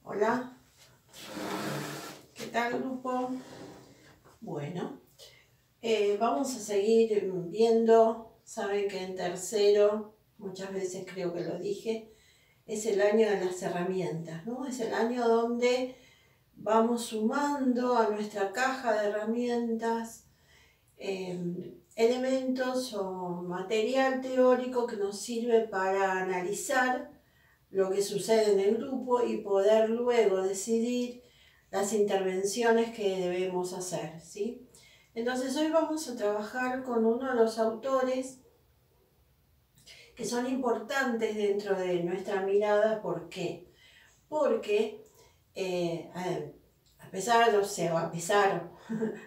Hola, ¿qué tal grupo? Bueno, vamos a seguir viendo, saben que en tercero, muchas veces creo que lo dije, es el año de las herramientas, ¿no? Es el año donde vamos sumando a nuestra caja de herramientas elementos o material teórico que nos sirve para analizar lo que sucede en el grupo y poder luego decidir las intervenciones que debemos hacer, ¿sí? Entonces hoy vamos a trabajar con uno de los autores que son importantes dentro de nuestra mirada. ¿Por qué? Porque a pesar, o sea, a pesar,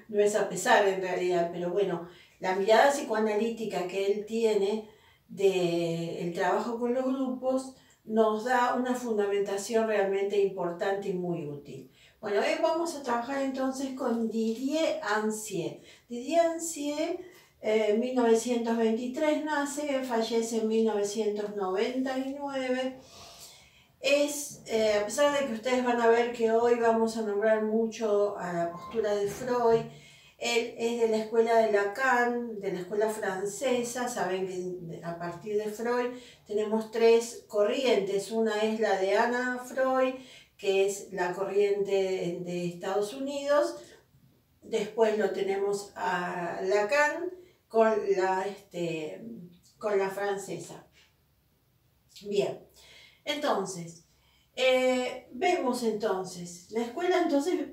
no es a pesar en realidad, pero bueno, la mirada psicoanalítica que él tiene del trabajo con los grupos nos da una fundamentación realmente importante y muy útil. Bueno, hoy vamos a trabajar entonces con Didier Ancier. Didier Ancier, 1923 nace, fallece en 1999. A pesar de que ustedes van a ver que hoy vamos a nombrar mucho a la postura de Freud, él es de la escuela de Lacan, de la escuela francesa. Saben que a partir de Freud tenemos tres corrientes. Una es la de Anna Freud, que es la corriente de Estados Unidos. Después lo tenemos a Lacan con la francesa. Bien. Entonces, vemos entonces, la escuela entonces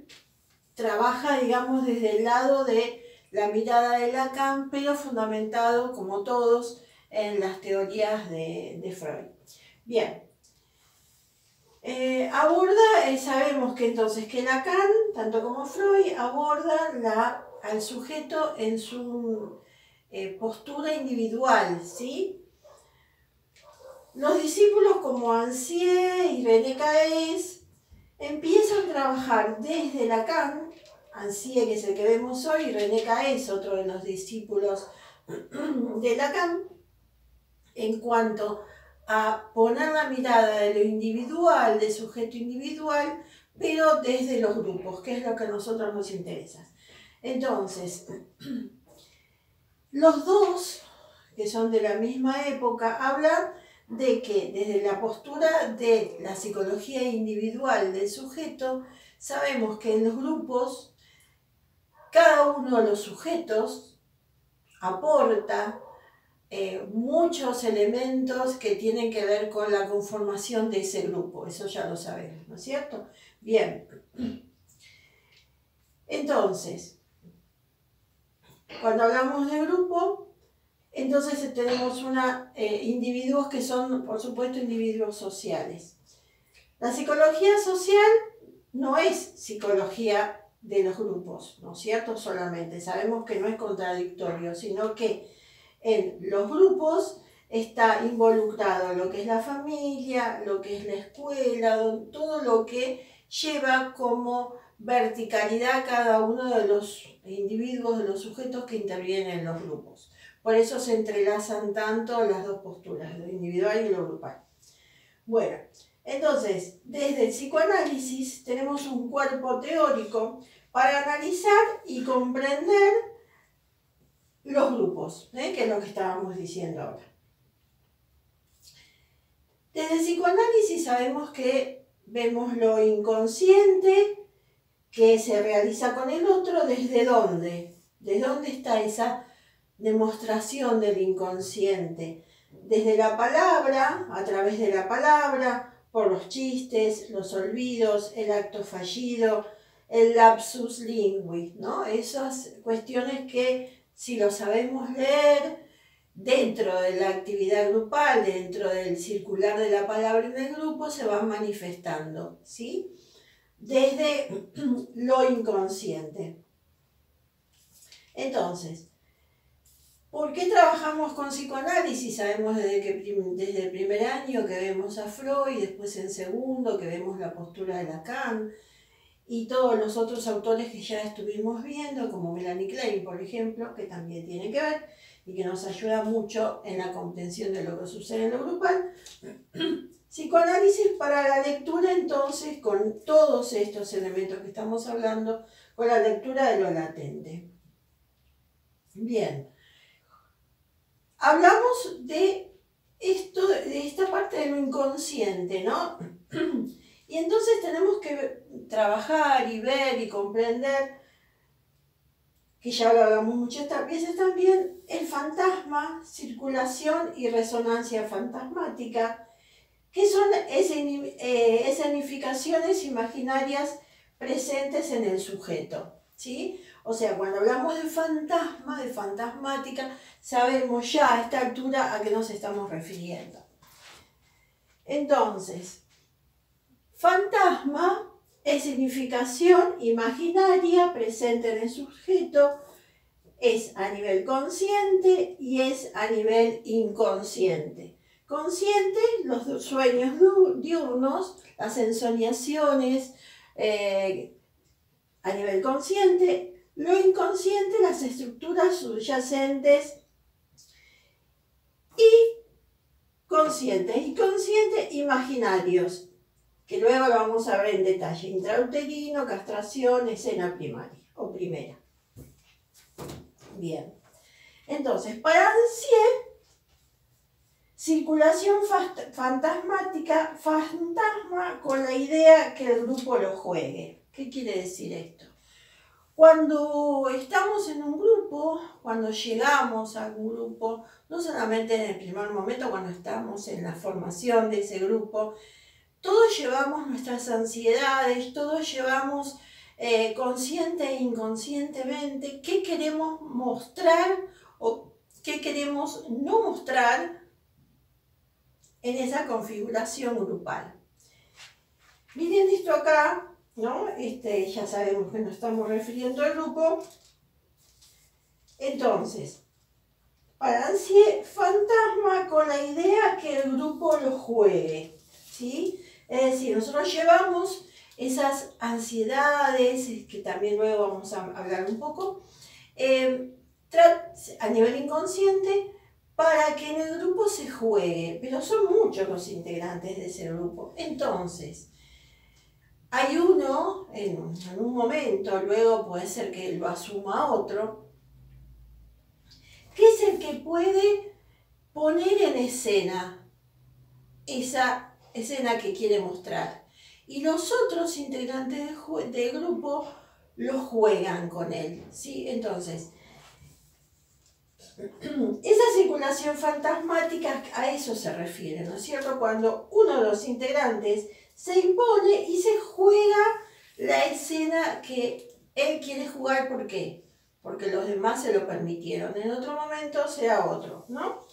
trabaja, digamos, desde el lado de la mirada de Lacan, pero fundamentado, como todos, en las teorías de Freud. Bien, sabemos que entonces que Lacan, tanto como Freud, aborda al sujeto en su postura individual, ¿sí? Los discípulos como Ancier y René Caes empiezan a trabajar desde Lacan, Ancier, que es el que vemos hoy, y René Caes, otro de los discípulos de Lacan, en cuanto a poner la mirada de lo individual, del sujeto individual, pero desde los grupos, que es lo que a nosotros nos interesa. Entonces, los dos, que son de la misma época, hablan de que desde la postura de la psicología individual del sujeto, sabemos que en los grupos cada uno de los sujetos aporta muchos elementos que tienen que ver con la conformación de ese grupo. Eso ya lo sabemos, ¿no es cierto? Bien. Entonces, cuando hablamos de grupo, entonces tenemos individuos que son, por supuesto, individuos sociales. La psicología social no es psicología de los grupos, ¿no es cierto? Solamente sabemos que no es contradictorio, sino que en los grupos está involucrado lo que es la familia, lo que es la escuela, todo lo que lleva como verticalidad cada uno de los individuos, de los sujetos que intervienen en los grupos. Por eso se entrelazan tanto las dos posturas, lo individual y lo grupal. Bueno, entonces, desde el psicoanálisis tenemos un cuerpo teórico para analizar y comprender los grupos, que es lo que estábamos diciendo ahora. Desde el psicoanálisis sabemos que vemos lo inconsciente que se realiza con el otro. ¿Desde dónde? ¿De dónde está esa demostración del inconsciente? Desde la palabra, a través de la palabra, por los chistes, los olvidos, el acto fallido, el lapsus lingui, ¿no? Esas cuestiones que, si lo sabemos leer dentro de la actividad grupal, dentro del circular de la palabra en el grupo, se van manifestando, ¿sí? Desde lo inconsciente. Entonces, ¿por qué trabajamos con psicoanálisis? Sabemos desde el primer año que vemos a Freud, después en segundo que vemos la postura de Lacan, y todos los otros autores que ya estuvimos viendo, como Melanie Klein, por ejemplo, que también tiene que ver y que nos ayuda mucho en la comprensión de lo que sucede en lo grupal. Psicoanálisis para la lectura, entonces, con todos estos elementos que estamos hablando, con la lectura de lo latente. Bien. Hablamos de esto, de esta parte de lo inconsciente, ¿no? Y entonces tenemos que trabajar y ver y comprender, que ya lo hablamos muchas veces también, el fantasma, circulación y resonancia fantasmática, que son escenificaciones imaginarias presentes en el sujeto, ¿sí? O sea, cuando hablamos de fantasma, de fantasmática, sabemos ya a esta altura a qué nos estamos refiriendo. Entonces, fantasma es significación imaginaria presente en el sujeto, es a nivel consciente y es a nivel inconsciente. Consciente, los sueños diurnos, las ensoñaciones a nivel consciente, lo inconsciente, las estructuras subyacentes y conscientes y conscientes imaginarios, que luego lo vamos a ver en detalle: intrauterino, castración, escena primaria o primera. Bien, entonces, para Dancier, circulación fantasmática, fantasma con la idea que el grupo lo juegue. ¿Qué quiere decir esto? Cuando estamos en un grupo, cuando llegamos a un grupo, no solamente en el primer momento cuando estamos en la formación de ese grupo, todos llevamos nuestras ansiedades, todos llevamos consciente e inconscientemente qué queremos mostrar o qué queremos no mostrar en esa configuración grupal. Miren esto acá, ¿no? Ya sabemos que nos estamos refiriendo al grupo. Entonces, para Dancier, fantasma con la idea que el grupo lo juegue, ¿sí? Es decir, nosotros llevamos esas ansiedades, que también luego vamos a hablar un poco, a nivel inconsciente, para que en el grupo se juegue, pero son muchos los integrantes de ese grupo. Entonces, hay uno, en un momento, luego puede ser que lo asuma otro, que es el que puede poner en escena esa escena que quiere mostrar. Y los otros integrantes del grupo lo juegan con él, ¿sí? Entonces, esa circulación fantasmática a eso se refiere, ¿no es cierto? Cuando uno de los integrantes se impone y se juega la escena que él quiere jugar. ¿Por qué? Porque los demás se lo permitieron. En otro momento será otro, ¿no?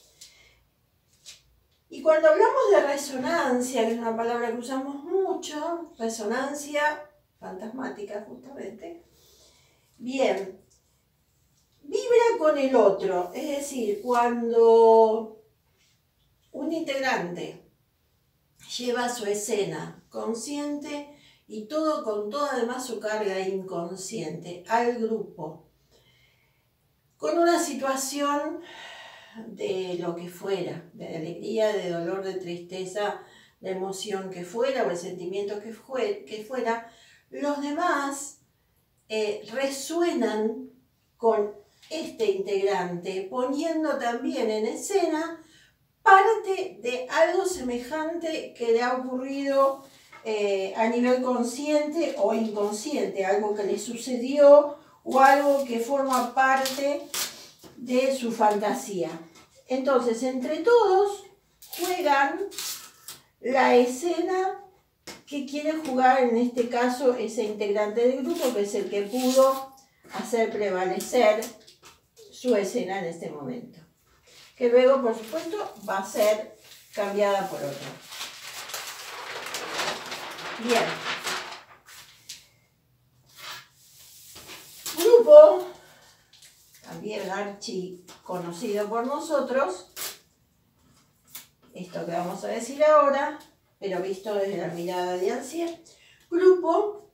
Y cuando hablamos de resonancia, que es una palabra que usamos mucho, resonancia fantasmática justamente, bien, vibra con el otro, es decir, cuando un integrante lleva su escena consciente y todo con toda además su carga inconsciente al grupo, con una situación de lo que fuera, de alegría, de dolor, de tristeza, de emoción que fuera, o el sentimiento que fuera, los demás resuenan con este integrante, poniendo también en escena parte de algo semejante que le ha ocurrido a nivel consciente o inconsciente, algo que le sucedió o algo que forma parte de su fantasía. Entonces, entre todos juegan la escena que quiere jugar, en este caso, ese integrante del grupo, que es el que pudo hacer prevalecer su escena en este momento, que luego, por supuesto, va a ser cambiada por otro. Bien. Grupo, también archi conocido por nosotros, esto que vamos a decir ahora, pero visto desde la mirada de Dancier. Grupo,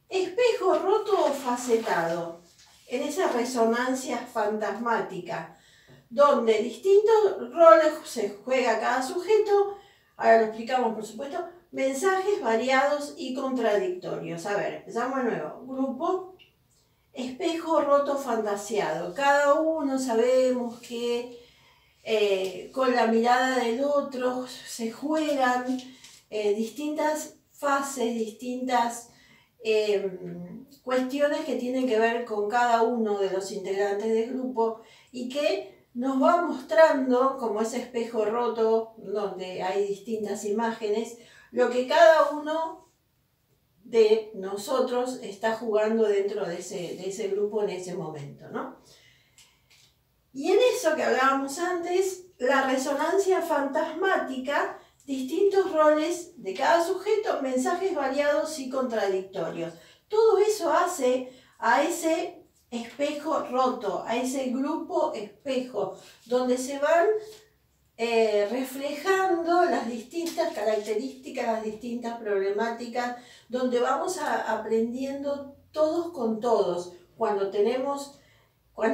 espejo roto o facetado, en esa resonancia fantasmática, donde distintos roles se juega cada sujeto Ahora lo explicamos, por supuesto. Mensajes variados y contradictorios. A ver, empezamos de nuevo. Grupo, espejo roto fantaseado. Cada uno sabemos que con la mirada del otro se juegan distintas fases, distintas cuestiones que tienen que ver con cada uno de los integrantes del grupo y que nos va mostrando, como ese espejo roto donde hay distintas imágenes, lo que cada uno de nosotros está jugando dentro de ese grupo en ese momento, ¿no? Y en eso que hablábamos antes, la resonancia fantasmática, distintos roles de cada sujeto, mensajes variados y contradictorios. Todo eso hace a ese espejo roto, a ese grupo espejo, donde se van reflejando las distintas características, las distintas problemáticas, donde vamos aprendiendo todos con todos, cuando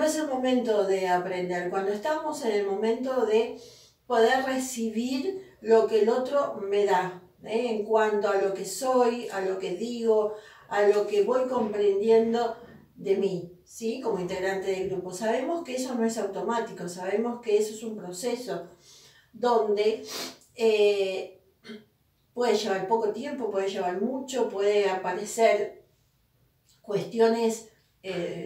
es el momento de aprender, cuando estamos en el momento de poder recibir lo que el otro me da, en cuanto a lo que soy, a lo que digo, a lo que voy comprendiendo de mí, ¿sí? Como integrante del grupo. Sabemos que eso no es automático, sabemos que eso es un proceso donde puede llevar poco tiempo, puede llevar mucho, puede aparecer cuestiones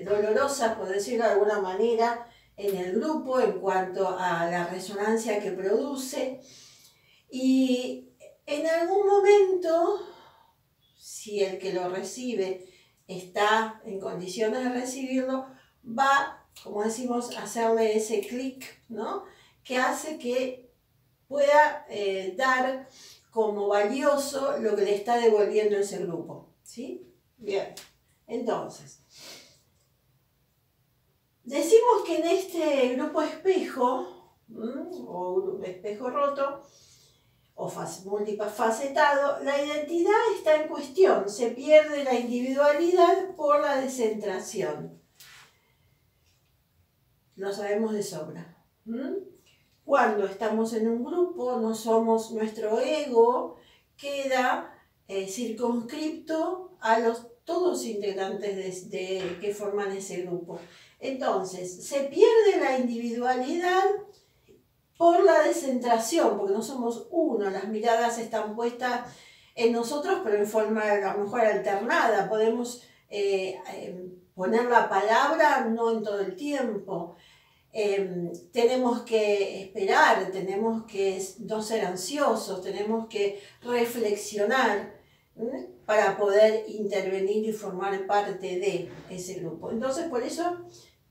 dolorosas, por decirlo de alguna manera, en el grupo en cuanto a la resonancia que produce. Y en algún momento, si el que lo recibe está en condiciones de recibirlo, va, como decimos, a hacerle ese clic, ¿no? Que hace que pueda dar como valioso lo que le está devolviendo ese grupo, ¿sí? Bien, entonces, decimos que en este grupo espejo, o espejo roto, o multifacetado, la identidad está en cuestión, se pierde la individualidad por la descentración. Lo sabemos de sobra. Cuando estamos en un grupo, no somos, nuestro ego queda circunscripto a todos integrantes que forman ese grupo. Entonces, se pierde la individualidad por la descentración, porque no somos uno, las miradas están puestas en nosotros, pero en forma a lo mejor alternada. Podemos poner la palabra no en todo el tiempo. Tenemos que esperar, tenemos que no ser ansiosos, tenemos que reflexionar para poder intervenir y formar parte de ese grupo. Entonces, por eso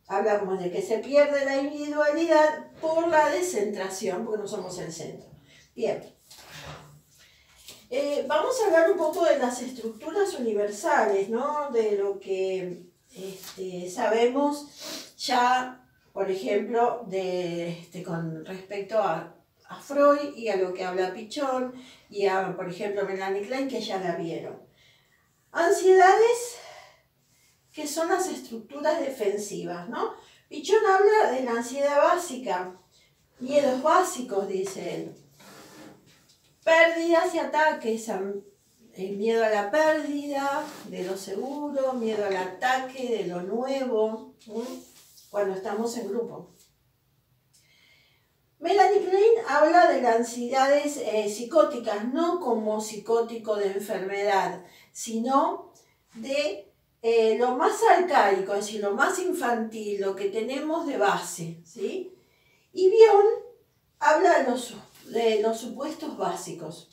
hablamos de que se pierde la individualidad por la descentración, porque no somos el centro. Bien. Vamos a hablar un poco de las estructuras universales, ¿no? De lo que sabemos ya, por ejemplo, con respecto a Freud y a lo que habla Pichon y a, por ejemplo, Melanie Klein, que ya la vieron. Ansiedades, que son las estructuras defensivas, ¿no? Pichon habla de la ansiedad básica, miedos básicos, dice él. Pérdidas y ataques, miedo a la pérdida de lo seguro, miedo al ataque de lo nuevo, cuando estamos en grupo. Melanie Klein habla de las ansiedades psicóticas, no como psicótico de enfermedad, sino de lo más arcaico, es decir, lo más infantil, lo que tenemos de base, ¿sí? Y Bion habla de los supuestos básicos.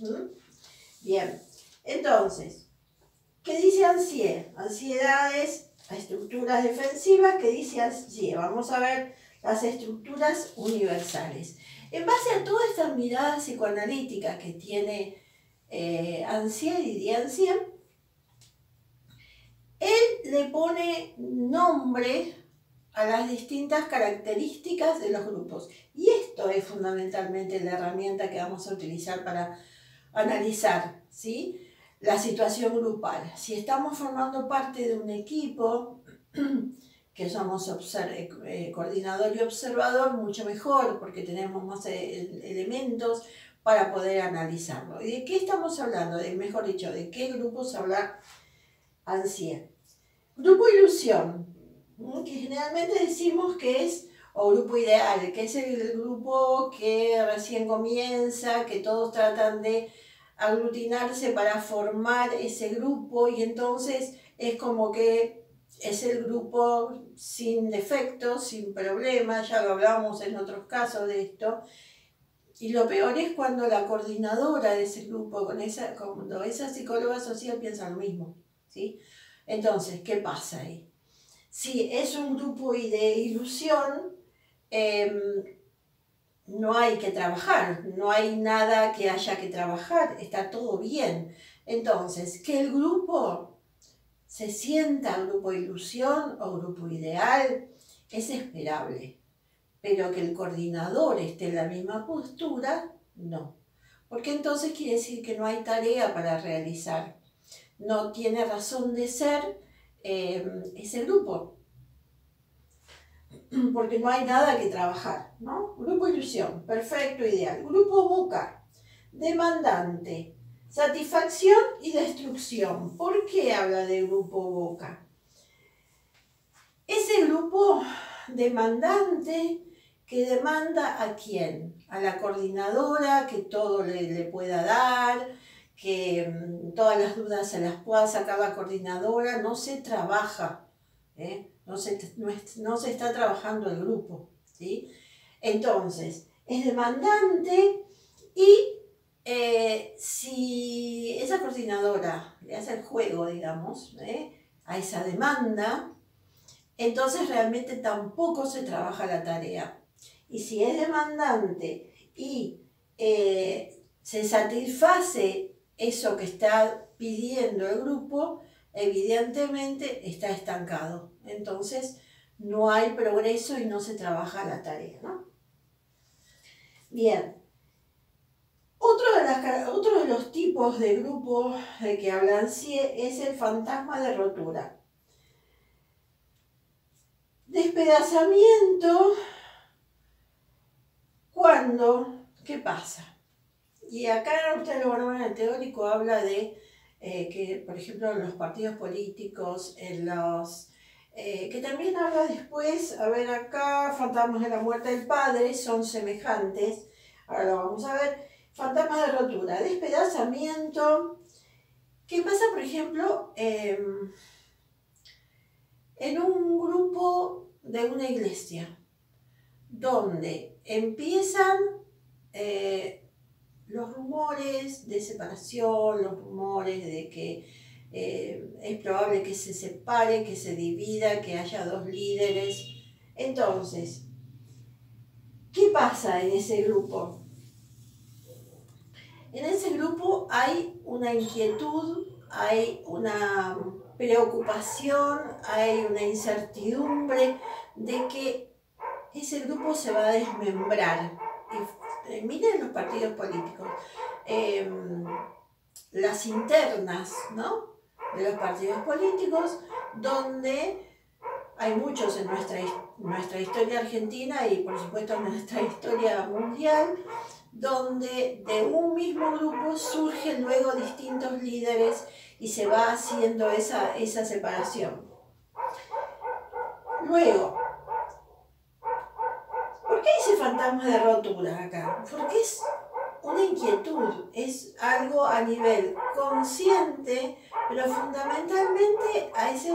Bien, entonces, ¿qué dice Ansiedad? Ansiedades, estructuras defensivas, ¿qué dice Ansiedad? Vamos a ver las estructuras universales. En base a todas estas miradas psicoanalíticas que tiene Ansiedad y Diancien, él le pone nombre a las distintas características de los grupos. Y esto es fundamentalmente la herramienta que vamos a utilizar para analizar, ¿sí?, la situación grupal. Si estamos formando parte de un equipo, que somos coordinador y observador, mucho mejor, porque tenemos más elementos para poder analizarlo. ¿Y de qué estamos hablando? Mejor dicho, ¿de qué grupos habla Ancier? Grupo ilusión, que generalmente decimos que es, o grupo ideal, que es el grupo que recién comienza, que todos tratan de aglutinarse para formar ese grupo y entonces es como que es el grupo sin defectos, sin problemas, ya lo hablamos en otros casos de esto. Y lo peor es cuando la coordinadora de ese grupo, cuando esa psicóloga social piensa lo mismo, ¿sí? Entonces, ¿qué pasa ahí? Si es un grupo de ilusión, no hay que trabajar, no hay nada que haya que trabajar, está todo bien. Entonces, que el grupo se sienta grupo ilusión o grupo ideal es esperable. Pero que el coordinador esté en la misma postura, no. Porque entonces quiere decir que no hay tarea para realizar. No tiene razón de ser ese grupo. Porque no hay nada que trabajar, ¿no? Grupo ilusión, perfecto, ideal. Grupo boca, demandante, satisfacción y destrucción. ¿Por qué habla de grupo boca? Ese grupo demandante que demanda ¿a quién? A la coordinadora, que todo le pueda dar, que todas las dudas se las pueda sacar la coordinadora, no se trabaja, no se está trabajando el grupo, ¿sí? Entonces, es demandante y si esa coordinadora le hace el juego, digamos, a esa demanda, entonces realmente tampoco se trabaja la tarea. Y si es demandante y se satisface eso que está pidiendo el grupo, evidentemente está estancado. Entonces no hay progreso y no se trabaja la tarea, ¿no? Bien. Otro de los tipos de grupos de que hablan es el fantasma de rotura. Despedazamiento. ¿Cuándo? ¿Qué pasa? Y acá ustedes lo van a ver en el teórico, habla de que, por ejemplo, en los partidos políticos, que también habla después, a ver acá, fantasmas de la muerte del padre, son semejantes, ahora lo vamos a ver, fantasmas de rotura, despedazamiento. ¿Qué pasa, por ejemplo, en un grupo de una iglesia, donde empiezan los rumores de separación, los rumores de que es probable que se separe, que se divida, que haya dos líderes? Entonces, ¿qué pasa en ese grupo? En ese grupo hay una inquietud, hay una preocupación, hay una incertidumbre de que ese grupo se va a desmembrar. Y miren los partidos políticos, las internas, ¿no?, de los partidos políticos, donde hay muchos en nuestra historia argentina y por supuesto en nuestra historia mundial, donde de un mismo grupo surgen luego distintos líderes y se va haciendo esa separación. Luego, ¿por qué dice fantasma de rotura acá? Porque es una inquietud, es algo a nivel consciente, pero fundamentalmente a ese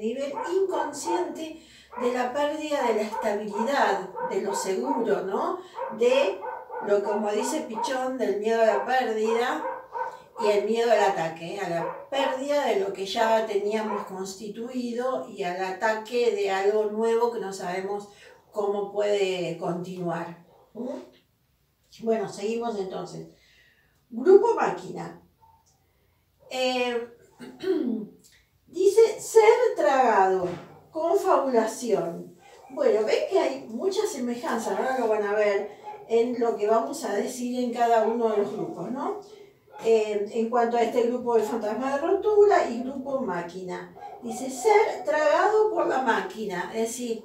nivel inconsciente de la pérdida de la estabilidad, de lo seguro, ¿no? De lo, como dice Pichón, del miedo a la pérdida y el miedo al ataque, a la pérdida de lo que ya teníamos constituido y al ataque de algo nuevo que no sabemos cómo puede continuar. Bueno, seguimos entonces. Grupo máquina. Dice ser tragado, confabulación. Bueno, ven que hay muchas semejanzas, ahora lo van a ver en lo que vamos a decir en cada uno de los grupos, ¿no? En cuanto a este grupo de fantasma de rotura y grupo máquina. Dice ser tragado por la máquina, es decir,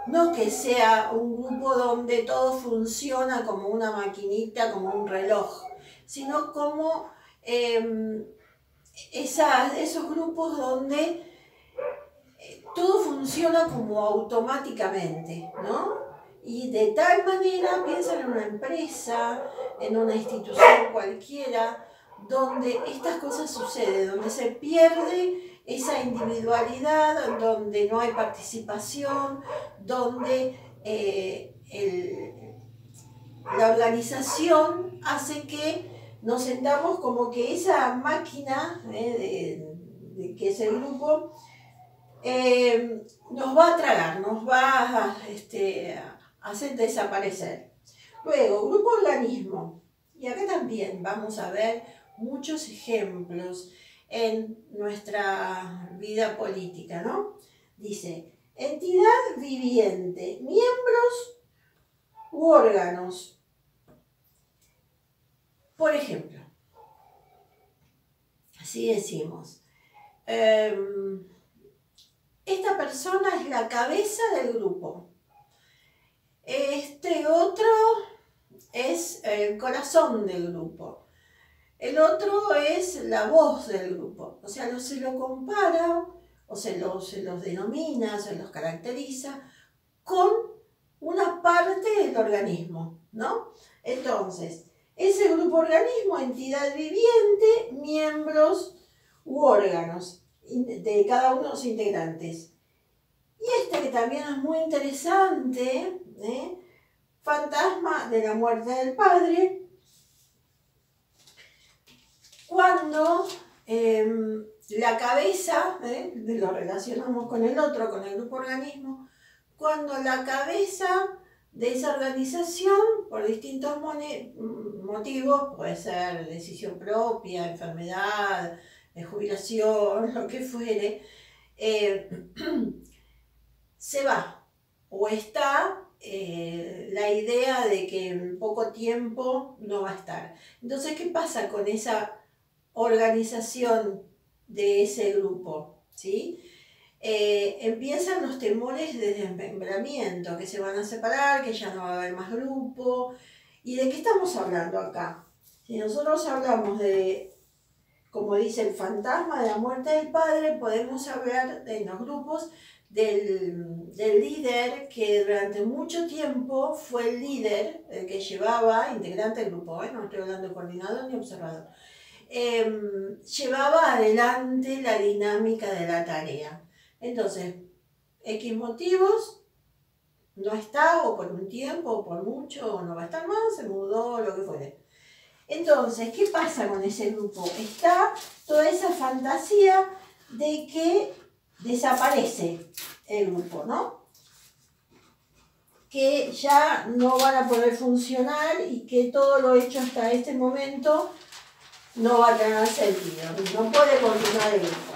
no que sea un grupo donde todo funciona como una maquinita, como un reloj, sino como esos grupos donde todo funciona como automáticamente, ¿no? Y de tal manera, piensan en una empresa, en una institución cualquiera, donde estas cosas suceden, donde se pierde esa individualidad, donde no hay participación, donde la organización hace que nos sentamos como que esa máquina que es el grupo, nos va a tragar, nos va a hacer desaparecer. Luego, grupo organismo. Y acá también vamos a ver muchos ejemplos en nuestra vida política, ¿no? Dice, entidad viviente, miembros u órganos. Por ejemplo, así decimos, esta persona es la cabeza del grupo. Este otro es el corazón del grupo. El otro es la voz del grupo. O sea, se lo compara o se los denomina, se los caracteriza con una parte del organismo, ¿no? Entonces, ese grupo organismo, entidad viviente, miembros u órganos de cada uno de los integrantes. Y este que también es muy interesante, fantasma de la muerte del padre, cuando la cabeza, lo relacionamos con el otro, con el grupo organismo, cuando la cabeza de esa organización, por distintos motivos, puede ser decisión propia, enfermedad, jubilación, lo que fuere, se va o está la idea de que en poco tiempo no va a estar. Entonces, ¿qué pasa con esa organización de ese grupo? ¿Sí? Empiezan los temores de desmembramiento, que se van a separar, que ya no va a haber más grupo. ¿Y de qué estamos hablando acá? Si nosotros hablamos de, como dice el fantasma de la muerte del padre, podemos hablar en los grupos del líder que durante mucho tiempo fue el líder, el que llevaba, integrante del grupo, no estoy hablando de coordinador ni observador, llevaba adelante la dinámica de la tarea. Entonces, X motivos, no está, o por un tiempo, o por mucho, o no va a estar más, se mudó, lo que fuere. Entonces, ¿qué pasa con ese grupo? Está toda esa fantasía de que desaparece el grupo, ¿no? Que ya no van a poder funcionar y que todo lo hecho hasta este momento no va a tener sentido, no puede continuar el grupo.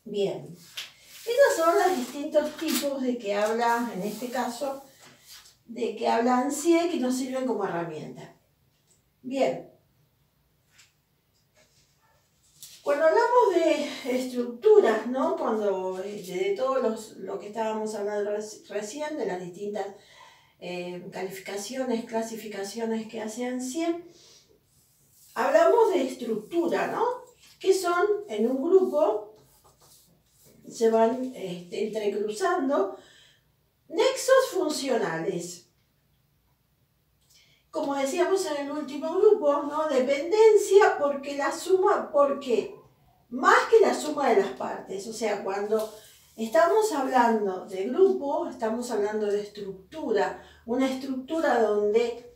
Bien, esos son los distintos tipos de que habla, en este caso, de que habla ANSIE, que nos sirven como herramienta. Bien, cuando hablamos de estructuras, ¿no? Cuando de todo lo que estábamos hablando recién, de las distintas calificaciones, clasificaciones que hace ANSIE, hablamos de estructura, ¿no? Que son en un grupo, se van entrecruzando nexos funcionales. Como decíamos en el último grupo, ¿no? Dependencia porque la suma, porque más que la suma de las partes. O sea, cuando estamos hablando de grupo, estamos hablando de estructura. Una estructura donde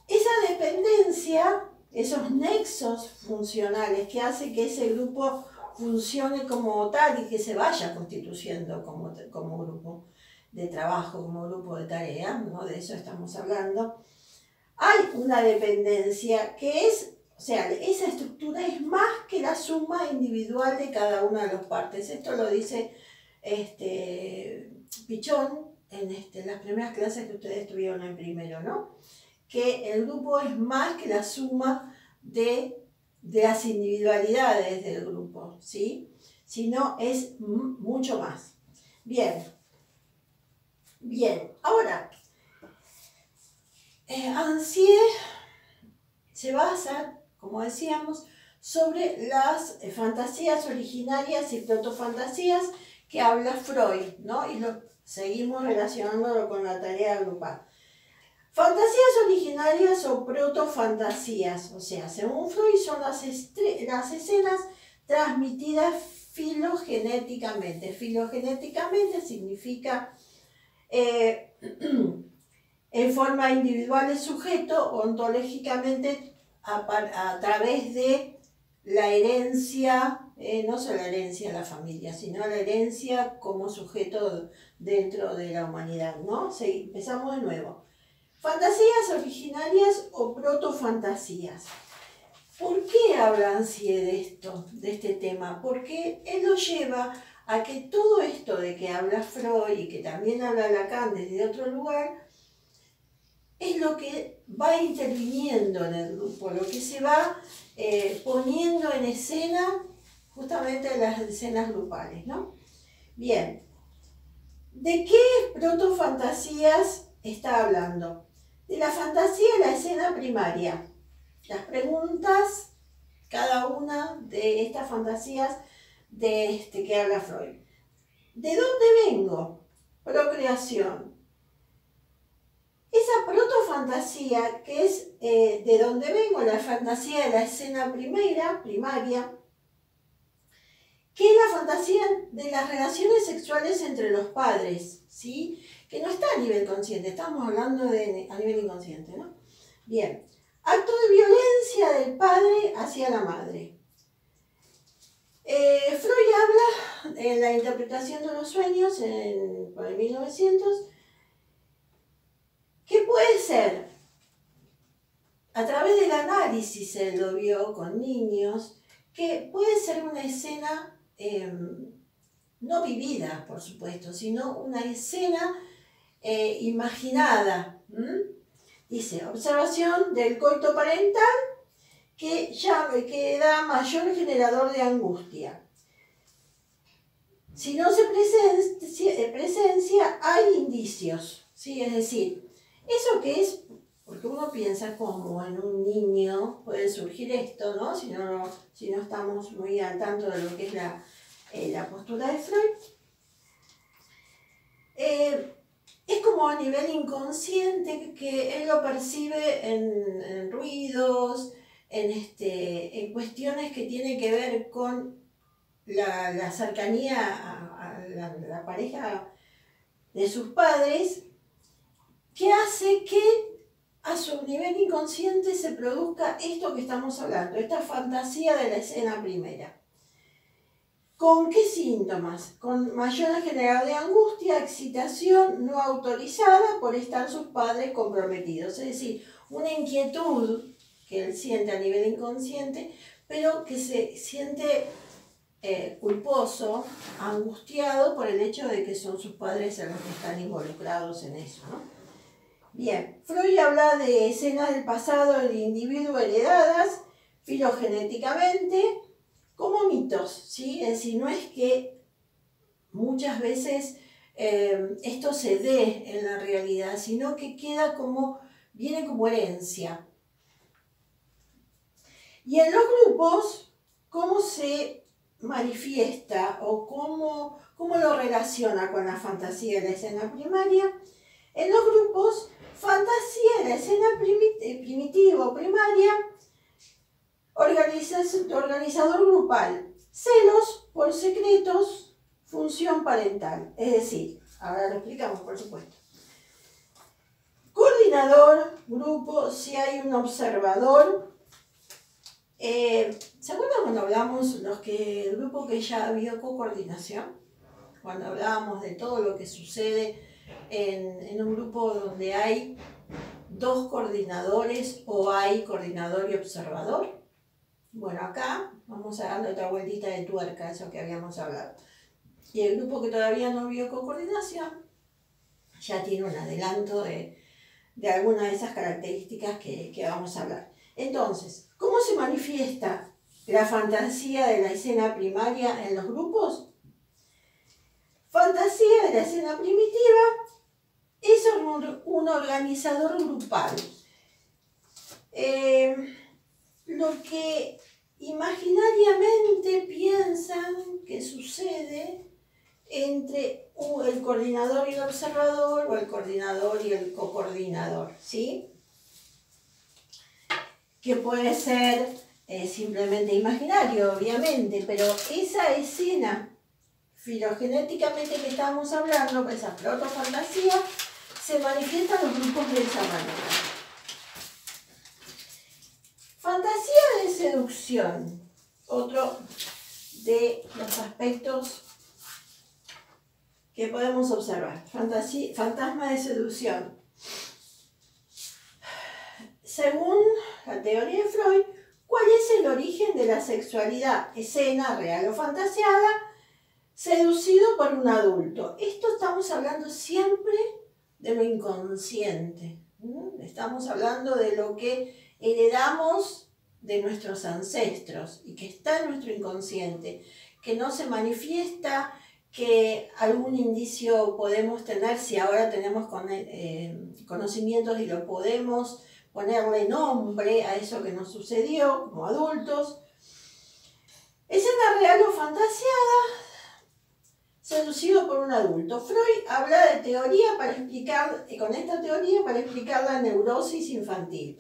esa dependencia, esos nexos funcionales que hace que ese grupo funcione como tal y que se vaya constituyendo como grupo de trabajo, como grupo de tarea, ¿no? De eso estamos hablando. Hay una dependencia que es, o sea, esa estructura es más que la suma individual de cada una de las partes. Esto lo dice Pichón en las primeras clases que ustedes tuvieron en primero, ¿no? Que el grupo es más que la suma de las individualidades del grupo, ¿sí? Sino es mucho más. Bien. Bien. Ahora, Ansié se basa, como decíamos, sobre las fantasías originarias y protofantasías que habla Freud, ¿no? Y lo seguimos relacionándolo con la tarea grupal. Fantasías originarias o protofantasías, o sea, según Freud son las escenas transmitidas filogenéticamente. Filogenéticamente significa en forma individual del sujeto, ontológicamente a través de la herencia, no solo la herencia de la familia, sino la herencia como sujeto dentro de la humanidad, ¿no? Sí, empezamos de nuevo. Fantasías originarias o protofantasías. ¿Por qué habla Ansié de esto, de este tema? Porque él lo lleva a que todo esto de que habla Freud y que también habla Lacan desde otro lugar, es lo que va interviniendo en el grupo, lo que se va poniendo en escena justamente en las escenas grupales, ¿no? Bien, ¿de qué protofantasías está hablando? De la fantasía de la escena primaria. Las preguntas, cada una de estas fantasías que habla Freud. ¿De dónde vengo? Procreación. Esa protofantasía, que es de dónde vengo, la fantasía de la escena primaria, que es la fantasía de las relaciones sexuales entre los padres, ¿sí? Que no está a nivel consciente, estamos hablando a nivel inconsciente, ¿no? Bien, acto de violencia del padre hacia la madre. Freud habla en la interpretación de los sueños, por el 1900, que puede ser, a través del análisis él lo vio con niños, que puede ser una escena no vivida, por supuesto, sino una escena imaginada. Dice, observación del coito parental que da mayor generador de angustia. Si no se presencia, hay indicios, ¿sí? Es decir, eso que es, porque uno piensa como en un niño puede surgir esto, ¿no? Si no estamos muy al tanto de lo que es la postura de Freud. Es como a nivel inconsciente que él lo percibe en ruidos, en cuestiones que tienen que ver con la cercanía a la pareja de sus padres, que hace que a su nivel inconsciente se produzca esto que estamos hablando, esta fantasía de la escena primera. ¿Con qué síntomas? Con mayor generador de angustia, excitación no autorizada por estar sus padres comprometidos. Es decir, una inquietud que él siente a nivel inconsciente, pero que se siente culposo, angustiado por el hecho de que son sus padres los que están involucrados en eso, ¿no? Bien, Freud habla de escenas del pasado del individuo heredadas filogenéticamente como mitos, ¿sí? Es decir, no es que muchas veces esto se dé en la realidad, sino que viene como herencia. Y en los grupos, ¿cómo se manifiesta o cómo lo relaciona con la fantasía de la escena primaria? En los grupos, fantasía de la escena primitiva o primaria, organizador grupal, celos por secretos, función parental. Es decir, ahora lo explicamos por supuesto. Coordinador, grupo, si hay un observador. ¿Se acuerdan cuando hablamos el grupo que ya vio coordinación? Cuando hablábamos de todo lo que sucede en un grupo donde hay dos coordinadores o hay coordinador y observador. Bueno, acá vamos a darle otra vueltita de tuerca a eso que habíamos hablado. Y el grupo que todavía no vio coordinación ya tiene un adelanto de algunas de esas características que vamos a hablar. Entonces, ¿cómo se manifiesta la fantasía de la escena primaria en los grupos? fantasía de la escena primitiva es un organizador grupal. Lo que imaginariamente piensan que sucede entre el coordinador y el observador, o el coordinador y el cocoordinador, ¿sí? Que puede ser simplemente imaginario, obviamente, pero esa escena filogenéticamente que estamos hablando, esa protofantasía, se manifiesta en los grupos de esa manera. Fantasía de seducción, otro de los aspectos que podemos observar. Fantasma de seducción. Según la teoría de Freud, ¿cuál es el origen de la sexualidad, escena real o fantaseada, seducido por un adulto? Esto estamos hablando siempre de lo inconsciente. Estamos hablando de lo que heredamos de nuestros ancestros y que está en nuestro inconsciente, que no se manifiesta, que algún indicio podemos tener si ahora tenemos conocimientos y lo podemos ponerle nombre a eso que nos sucedió como adultos. Escena real o fantaseada, seducido por un adulto. Freud habla de teoría para explicar, con esta teoría para explicar la neurosis infantil.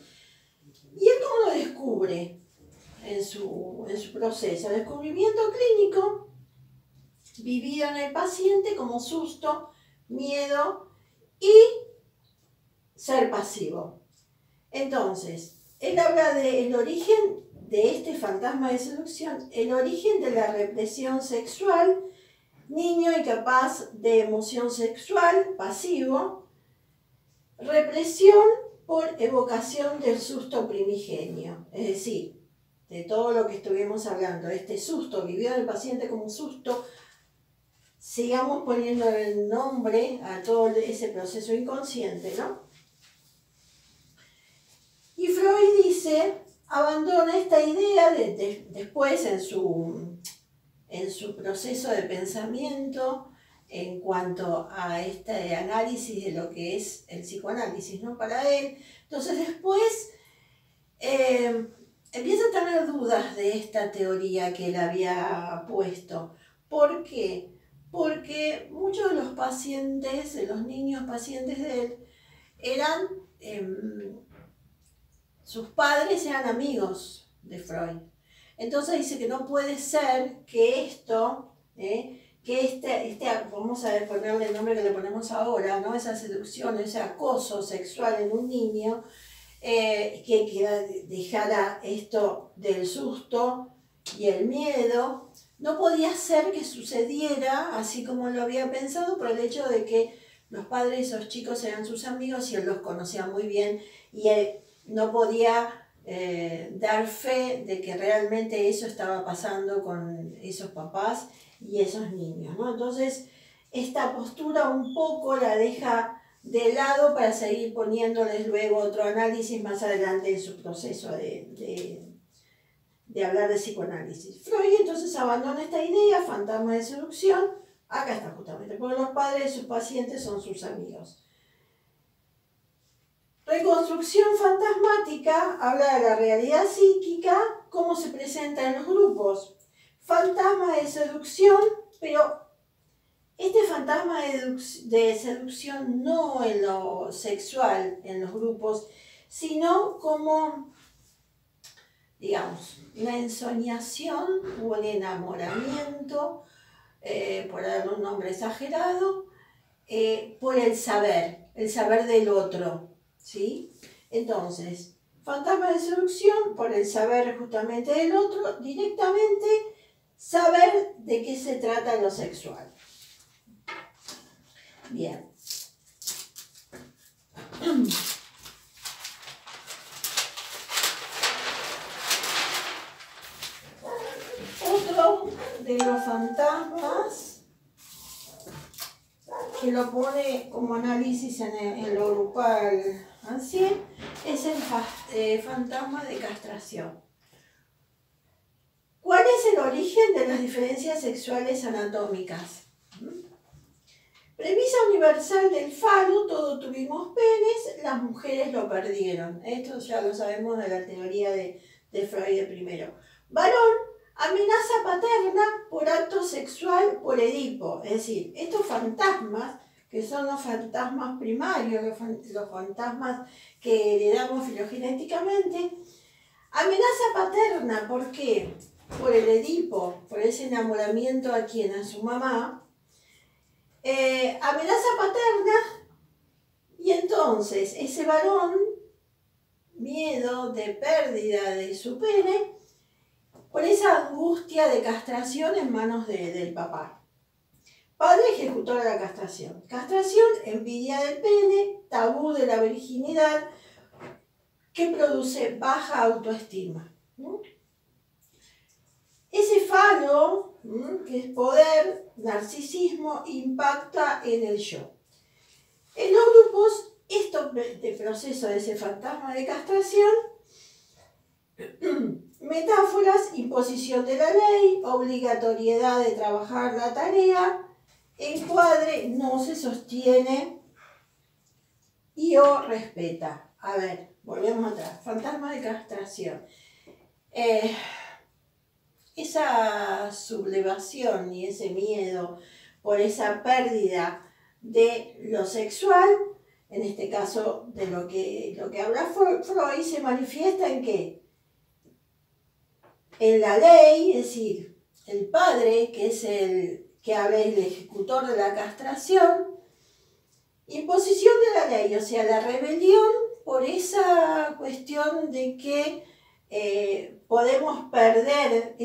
¿Y él cómo lo descubre en su proceso? El descubrimiento clínico vivido en el paciente como susto, miedo y ser pasivo. Entonces, él habla del origen de este fantasma de seducción, el origen de la represión sexual, niño incapaz de emoción sexual, pasivo, represión por evocación del susto primigenio, es decir, de todo lo que estuvimos hablando, este susto vivido en el paciente como un susto, sigamos poniendo el nombre a todo ese proceso inconsciente, ¿no? Y Freud dice, abandona esta idea después en su proceso de pensamiento en cuanto a este análisis de lo que es el psicoanálisis, ¿no? Para él. Entonces después empieza a tener dudas de esta teoría que él había puesto. ¿Por qué? Porque muchos de los pacientes, de los niños pacientes de él, eran, sus padres eran amigos de Freud. Entonces dice que no puede ser que esto, vamos a ponerle el nombre que le ponemos ahora, ¿no? Esa seducción, ese acoso sexual en un niño, que dejara esto del susto y el miedo, no podía ser que sucediera así como lo había pensado por el hecho de que los padres de esos chicos eran sus amigos y él los conocía muy bien y él no podía dar fe de que realmente eso estaba pasando con esos papás y esos niños, ¿no? Entonces, esta postura un poco la deja de lado para seguir poniéndoles luego otro análisis más adelante en su proceso de hablar de psicoanálisis. Freud entonces abandona esta idea, fantasma de seducción, acá está justamente, porque los padres de sus pacientes son sus amigos. Reconstrucción fantasmática habla de la realidad psíquica, cómo se presenta en los grupos. Fantasma de seducción, pero este fantasma de seducción no en lo sexual, en los grupos, sino como, digamos, la ensoñación o el enamoramiento, por darle un nombre exagerado, por el saber del otro, ¿sí? Entonces, fantasma de seducción por el saber justamente del otro, directamente saber de qué se trata lo sexual. Bien. Otro de los fantasmas que lo pone como análisis en lo grupal ancien es el fantasma de castración. ¿Cuál es el origen de las diferencias sexuales anatómicas? Premisa universal del falo: todos tuvimos penes, las mujeres lo perdieron. Esto ya lo sabemos de la teoría de Freud primero. Varón: amenaza paterna por acto sexual por Edipo. Es decir, estos fantasmas, que son los fantasmas primarios, los fantasmas que heredamos filogenéticamente. Amenaza paterna, ¿por qué? Por el Edipo, por ese enamoramiento a quien, a su mamá. Amenaza paterna, y entonces ese varón, miedo de pérdida de su pene, por esa angustia de castración en manos del papá. Padre ejecutor de la castración. Castración, envidia del pene, tabú de la virginidad, que produce baja autoestima. Ese falo, que es poder, narcisismo, impacta en el yo. En los grupos, esto de proceso de ese fantasma de castración, metáforas: imposición de la ley, obligatoriedad de trabajar la tarea, encuadre: no se sostiene y o respeta. A ver, volvemos atrás. Fantasma de castración. Esa sublevación y ese miedo por esa pérdida de lo sexual, en este caso de lo que habla Freud, se manifiesta en qué? En la ley, es decir, el padre, que es el que habla, el ejecutor de la castración. Imposición de la ley, o sea, la rebelión por esa cuestión de que podemos perder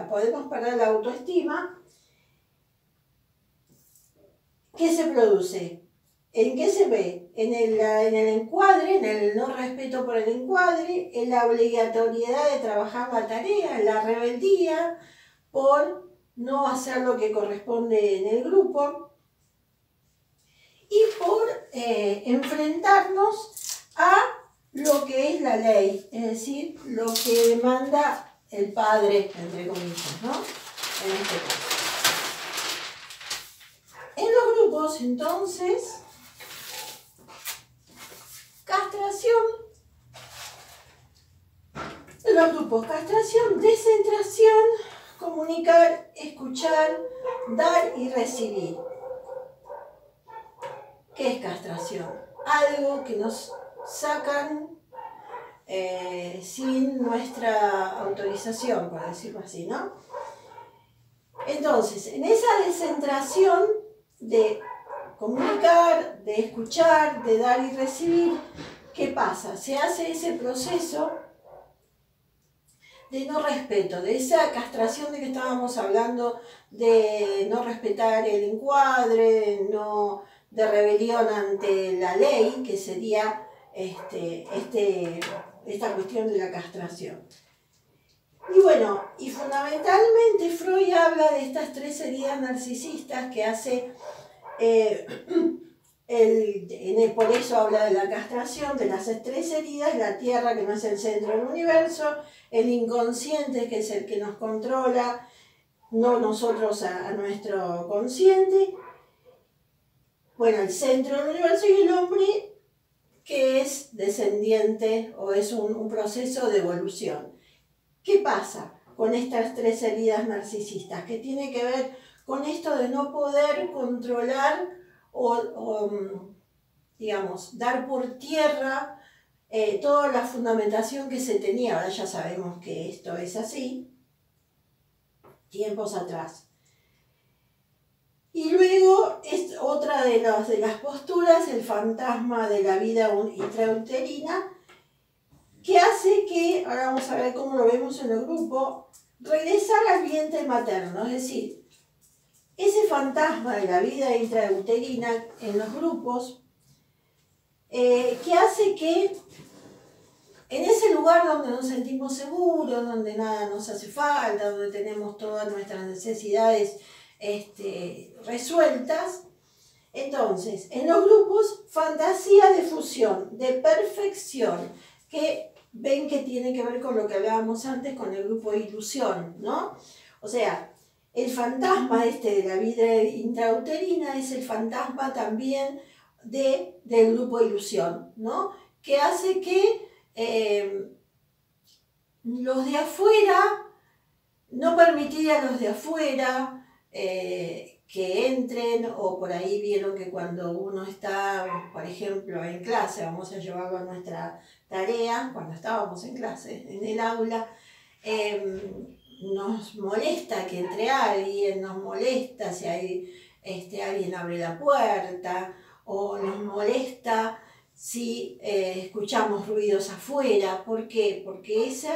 podemos perder la autoestima. ¿Qué se produce? ¿En qué se ve? En el encuadre, en el no respeto por el encuadre, en la obligatoriedad de trabajar la tarea, en la rebeldía por no hacer lo que corresponde en el grupo, y por enfrentarnos a lo que es la ley, es decir, lo que demanda el padre, entre comillas, ¿no? En este caso. En los grupos, entonces, castración. En los grupos, castración, descentración, comunicar, escuchar, dar y recibir. ¿Qué es castración? Algo que nos sacan sin nuestra autorización, por decirlo así, ¿no? Entonces, en esa descentración de comunicar, de escuchar, de dar y recibir, ¿qué pasa? Se hace ese proceso de no respeto, de esa castración de que estábamos hablando, de no respetar el encuadre, de rebelión ante la ley, que sería esta cuestión de la castración. Y bueno, y fundamentalmente Freud habla de estas tres heridas narcisistas que hace, por eso habla de la castración, de las tres heridas: la tierra, que no es el centro del universo; el inconsciente, que es el que nos controla, no nosotros a nuestro consciente; bueno, el centro del universo; y el hombre, que es descendiente o es un proceso de evolución. ¿Qué pasa con estas tres heridas narcisistas? Que tiene que ver con esto de no poder controlar o digamos, dar por tierra toda la fundamentación que se tenía. Ahora ya sabemos que esto es así, tiempos atrás. Y luego es otra de las posturas, el fantasma de la vida intrauterina, que hace que, ahora vamos a ver cómo lo vemos en el grupo, regresar al vientre materno. Es decir, ese fantasma de la vida intrauterina en los grupos, que hace que en ese lugar donde nos sentimos seguros, donde nada nos hace falta, donde tenemos todas nuestras necesidades resueltas, entonces, en los grupos, fantasía de fusión, de perfección, que ven que tiene que ver con lo que hablábamos antes con el grupo de ilusión, ¿no? O sea, El fantasma de la vida intrauterina es el fantasma también del grupo ilusión, ¿no? Que hace que los de afuera, no permitir a los de afuera que entren, o por ahí vieron que cuando uno está, por ejemplo, en clase, vamos a llevarlo a nuestra tarea, cuando estábamos en clase, en el aula, nos molesta que entre alguien, nos molesta si hay, alguien abre la puerta, o nos molesta si escuchamos ruidos afuera. ¿Por qué? Porque ese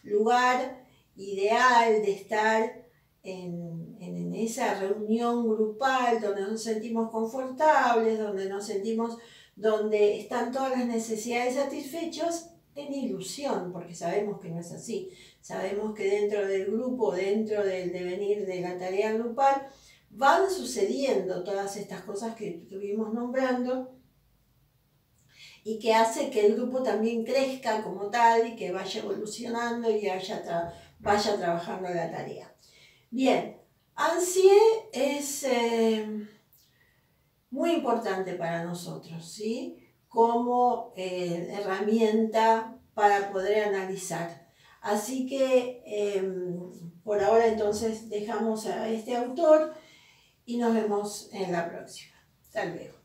lugar ideal de estar en esa reunión grupal donde nos sentimos confortables, donde están todas las necesidades satisfechas, en ilusión, porque sabemos que no es así. Sabemos que dentro del grupo, dentro del devenir de la tarea grupal, van sucediendo todas estas cosas que estuvimos nombrando y que hace que el grupo también crezca como tal y que vaya evolucionando y vaya trabajando la tarea. Bien, ANSIE es muy importante para nosotros, ¿sí? Como herramienta para poder analizar. Así que por ahora entonces dejamos a este autor y nos vemos en la próxima. Hasta luego.